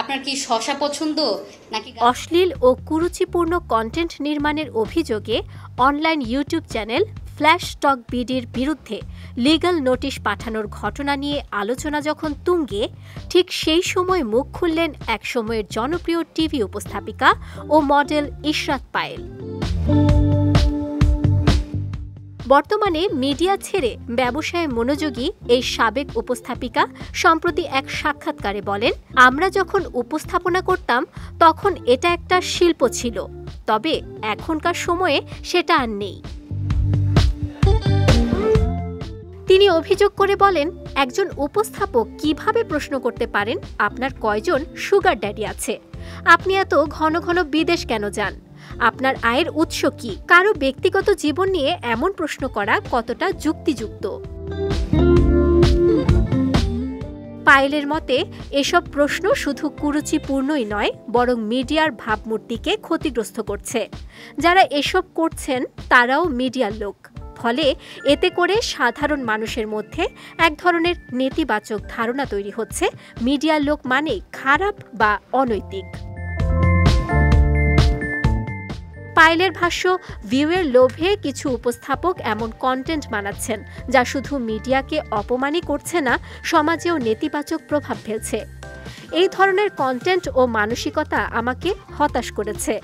আপনার কি শসা পছন্দ নাকি? অশ্লীল ও কুরুচিপূর্ণ কন্টেন্ট নির্মাণের অভিযোগে অনলাইন ইউটিউব চ্যানেল ফ্ল্যাশ টক বিডির বিরুদ্ধে লিগ্যাল নোটিশ পাঠানোর ঘটনা নিয়ে আলোচনা যখন তুঙ্গে, ঠিক সেই সময় মুখ খুললেন এক সময়ের জনপ্রিয় টিভি উপস্থাপিকা ও মডেল ইশরাত পায়েল। বর্তমানে মিডিয়া ছেড়ে ব্যবসায় মনোযোগী এই সাবেক উপস্থাপিকা সম্প্রতি এক সাক্ষাৎকারে বলেন, আমরা যখন উপস্থাপনা করতাম তখন এটা একটা শিল্প ছিল, তবে এখনকার সময়ে সেটা আর নেই। তিনি অভিযোগ করে বলেন, একজন উপস্থাপক কিভাবে প্রশ্ন করতে পারেন আপনার কয়জন সুগার ড্যাডি আছে, আপনি এত ঘন ঘন বিদেশ কেন যান, আপনার আয়ের উৎস কি? কারো ব্যক্তিগত জীবন নিয়ে এমন প্রশ্ন করা কতটা যুক্তিযুক্ত? পায়েলের মতে এসব প্রশ্ন শুধু কুরুচিপূর্ণই নয়, বরং মিডিয়ার ভাবমূর্তিকে ক্ষতিগ্রস্ত করছে। যারা এসব করছেন তারাও মিডিয়ার লোক, ফলে এতে করে সাধারণ মানুষের মধ্যে এক ধরনের নেতিবাচক ধারণা তৈরি হচ্ছে মিডিয়ার লোক মানেই খারাপ বা অনৈতিক। পায়েলের ভাষ্য, ভিউয়ের লোভে কিছু উপস্থাপক এমন কন্টেন্ট বানাচ্ছেন যা শুধু মিডিয়াকে অপমানই করছে না, সমাজেও নেতিবাচক প্রভাব ফেলছে। এই ধরনের কন্টেন্ট ও মানসিকতা আমাকে হতাশ করেছে,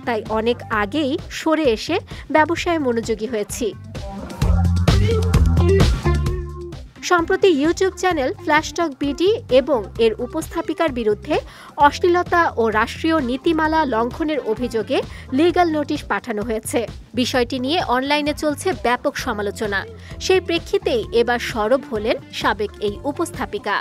তাই অনেক আগেই সরে এসে ব্যবসায় মনোযোগী হয়েছি। সম্প্রতি ইউটিউব চ্যানেল ফ্ল্যাশ টক বিডি এবং এর উপস্থাপিকার বিরুদ্ধে অশ্লীলতা ও রাষ্ট্রীয় নীতিমালা লঙ্ঘনের অভিযোগে লিগ্যাল নোটিশ পাঠানো হয়েছে। বিষয়টি নিয়ে অনলাইনে চলছে ব্যাপক সমালোচনা। সেই প্রেক্ষিতেই এবার সরব হলেন সাবেক এই উপস্থাপিকা।